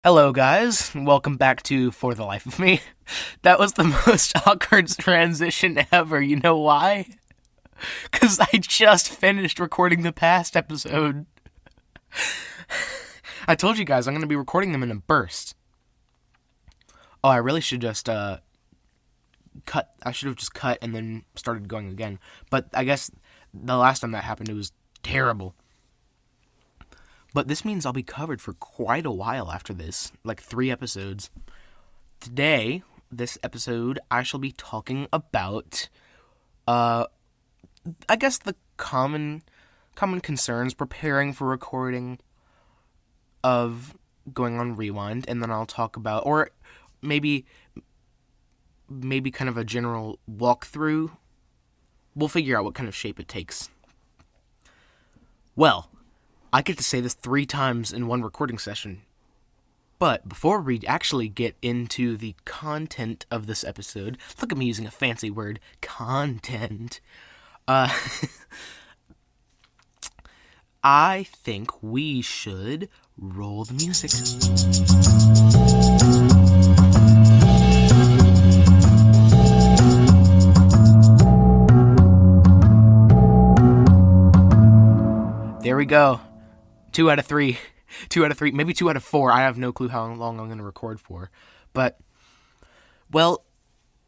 Hello, guys. Welcome back to For the Life of Me. That was the most awkward transition ever. You know why? Because I just finished recording the past episode. I told you guys I'm going to be recording them in a burst. Oh, I really should just cut. I should have just cut and then started going again. But I guess the last time that happened, it was terrible. But this means I'll be covered for quite a while after this, like 3 episodes. Today, this episode, I shall be talking about, I guess the common concerns preparing for recording of going on Rewind, and then I'll talk about, or maybe kind of a general walkthrough. We'll figure out what kind of shape it takes. Well, I get to say this 3 times in one recording session. But before we actually get into the content of this episode, look at me using a fancy word, content. I think we should roll the music. There we go. 2 out of 3. 2 out of 3. Maybe 2 out of 4. I have no clue how long I'm going to record for. But, well,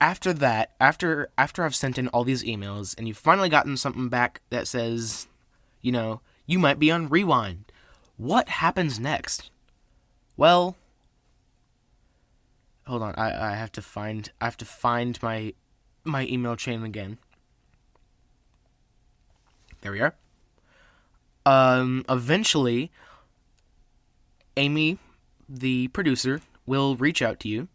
after that, after I've sent in all these emails, and you've finally gotten something back that says, you might be on Rewind. What happens next? Well, hold on. I have to find my email chain again. There we are. Eventually, Amy, the producer, will reach out to you,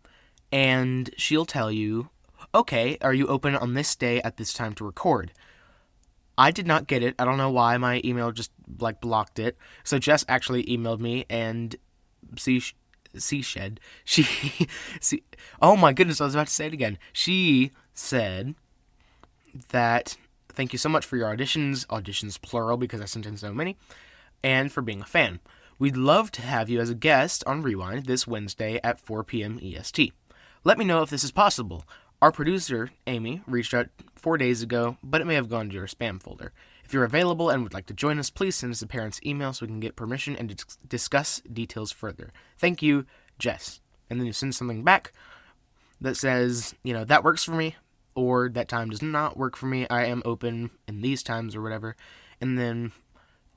and she'll tell you, okay, are you open on this day at this time to record? I did not get it. I don't know why my email just, blocked it. So Jess actually emailed me, and oh my goodness, I was about to say it again. She said that thank you so much for your auditions plural because I sent in so many, and for being a fan. We'd love to have you as a guest on Rewind this Wednesday at 4 p.m. EST. Let me know if this is possible. Our producer, Amy, reached out 4 days ago, but it may have gone to your spam folder. If you're available and would like to join us, please send us a parent's email so we can get permission and discuss details further. Thank you, Jess. And then you send something back that says, that works for me, or that time does not work for me. I am open in these times or whatever. And then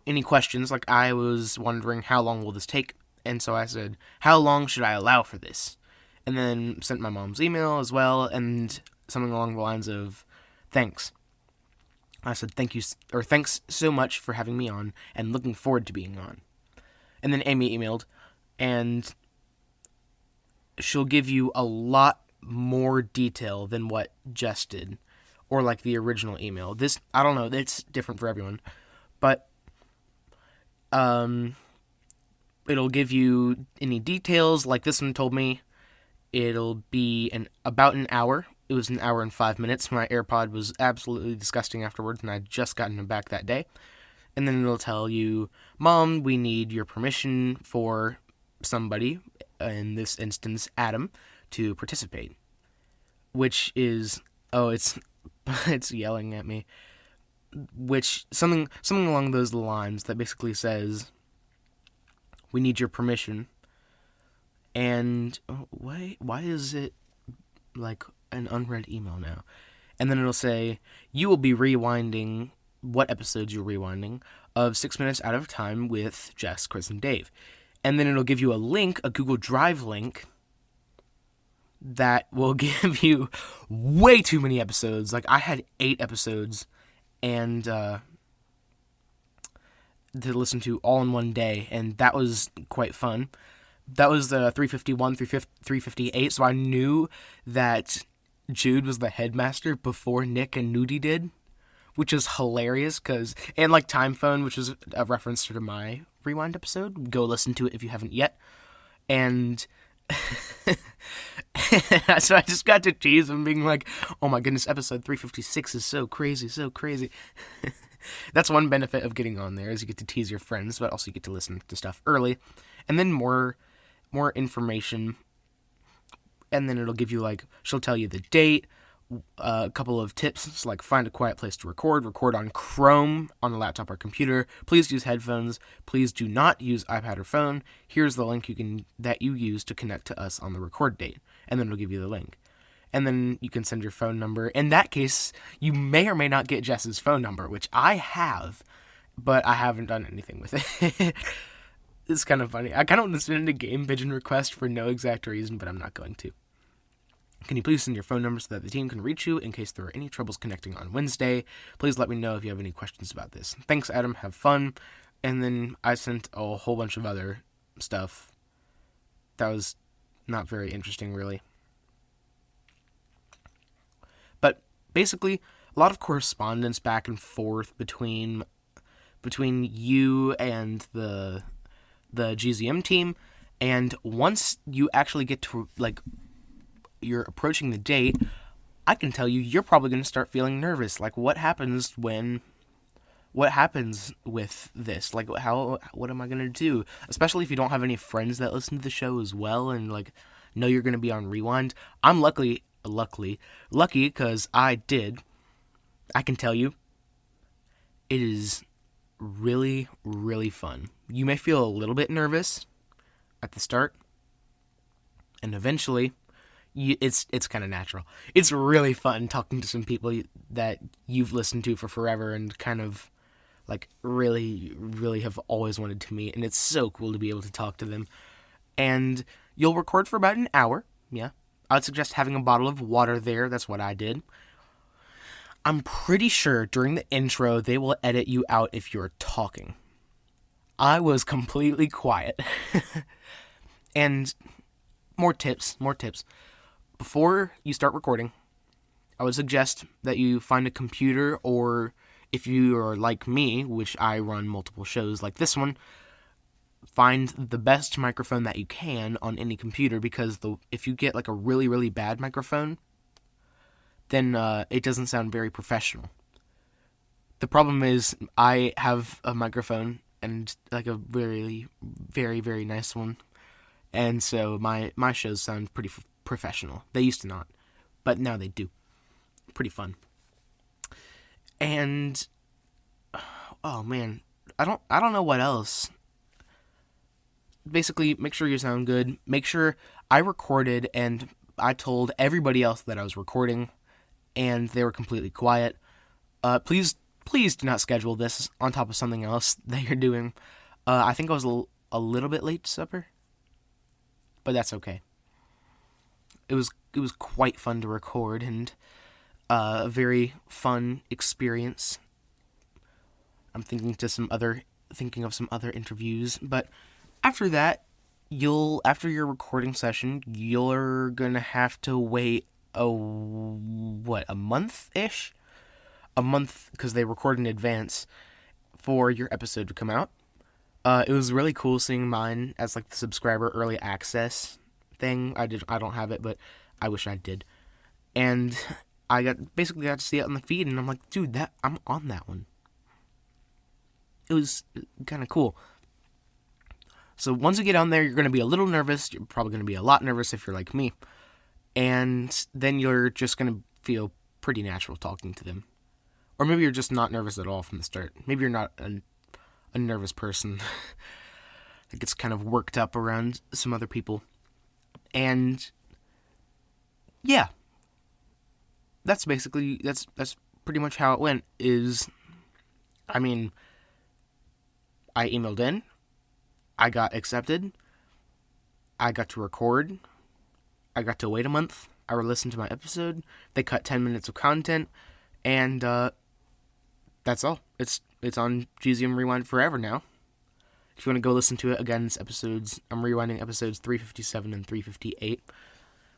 any questions, like I was wondering how long will this take? And so I said, how long should I allow for this? And then sent my mom's email as well, and something along the lines of, thanks. I said, thanks so much for having me on, and looking forward to being on. And then Amy emailed, and she'll give you a lot more detail than what Jess did, or like the original email. This, I don't know, it's different for everyone, but it'll give you any details, like this one told me it'll be about an hour. It was an hour and 5 minutes. My AirPod was absolutely disgusting afterwards, and I'd just gotten it back that day. And then it'll tell you, Mom, we need your permission for somebody, in this instance, Adam, to participate, which is, it's yelling at me, which, something along those lines that basically says, we need your permission, and, why is it, like, an unread email now? And then it'll say, you will be rewinding, what episodes you're rewinding, of 6 minutes out of time with Jess, Chris, and Dave. And then it'll give you a link, a Google Drive link, that will give you way too many episodes. Like, I had 8 episodes, and, to listen to all in one day, and that was quite fun. That was the 351, 358, so I knew that Jude was the headmaster before Nick and Nudie did, which is hilarious, and like Time Phone, which was a reference to my Rewind episode. Go listen to it if you haven't yet. And so I just got to tease him, being like, oh my goodness, episode 356 is so crazy, so crazy. That's one benefit of getting on there, is you get to tease your friends, but also you get to listen to stuff early. And then more more information, and then it'll give you, like, she'll tell you the date, a couple of tips, like find a quiet place to record on Chrome on a laptop or computer. Please use headphones. Please do not use iPad or phone. Here's the link that you use to connect to us on the record date, and then it'll give you the link. And then you can send your phone number. In that case, you may or may not get Jess's phone number, which I have, but I haven't done anything with it. It's kind of funny. I kind of want to send a game pigeon request for no exact reason, but I'm not going to. Can you please send your phone number so that the team can reach you in case there are any troubles connecting on Wednesday? Please let me know if you have any questions about this. Thanks, Adam. Have fun. And then I sent a whole bunch of other stuff that was not very interesting, really. But basically, a lot of correspondence back and forth between you and the GZM team. And once you actually get to, like, you're approaching the date, I can tell you're probably going to start feeling nervous. Like, what happens with this? Like, what am I going to do? Especially if you don't have any friends that listen to the show as well and, like, know you're going to be on Rewind. I'm lucky because I can tell you, it is really, really fun. You may feel a little bit nervous at the start, and eventually it's kind of natural. It's really fun talking to some people that you've listened to for forever and kind of, like, really, really have always wanted to meet, and it's so cool to be able to talk to them. And you'll record for about an hour, yeah. I would suggest having a bottle of water there. That's what I did. I'm pretty sure during the intro they will edit you out if you're talking. I was completely quiet. And more tips. Before you start recording, I would suggest that you find a computer, or if you are like me, which I run multiple shows like this one, find the best microphone that you can on any computer, because if you get, like, a really, really bad microphone, then it doesn't sound very professional. The problem is I have a microphone, and, like, a very, very, very nice one, and so my shows sound pretty professional. They used to not, but now they do. Pretty fun. And oh man, I don't know what else. Basically, make sure you sound good. Make sure I recorded and I told everybody else that I was recording, and they were completely quiet. Please do not schedule this on top of something else that you're doing. I think I was a little bit late to supper, but that's okay. It was quite fun to record, and a very fun experience. I'm thinking of some other interviews, but after that, after your recording session, you're gonna have to wait a month-ish? A month, because they record in advance for your episode to come out. It was really cool seeing mine as, like, the subscriber early access thing. I don't have it, but I wish I did. And I got to see it on the feed, and I'm like, dude, I'm on that one. It was kind of cool. So once you get on there, you're going to be a little nervous. You're probably going to be a lot nervous if you're like me. And then you're just going to feel pretty natural talking to them. Or maybe you're just not nervous at all from the start. Maybe you're not a nervous person that gets kind of worked up around some other people. And yeah, that's pretty much how it went. I emailed in, I got accepted, I got to record, I got to wait a month, I listened to my episode, they cut 10 minutes of content, and that's all. It's on GZM Rewind forever now. If you want to go listen to it, again, I'm rewinding episodes 357 and 358.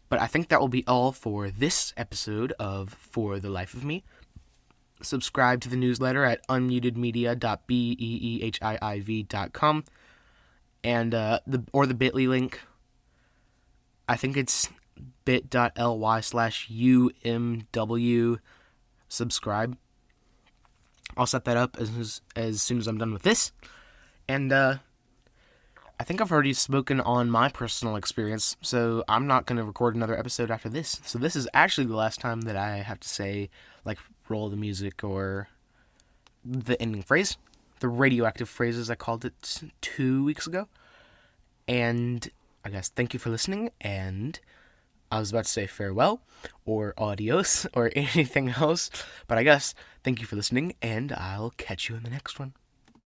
But I think that will be all for this episode of For the Life of Me. Subscribe to the newsletter at unmutedmedia.beehiiv.com, and the bit.ly link. I think it's bit.ly/umw subscribe. I'll set that up as soon as I'm done with this. And I think I've already spoken on my personal experience, so I'm not going to record another episode after this. So this is actually the last time that I have to say, like, roll the music or the ending phrase. The radioactive phrases, I called it 2 weeks ago. And I guess thank you for listening, and I was about to say farewell or adios or anything else, but I guess thank you for listening, and I'll catch you in the next one.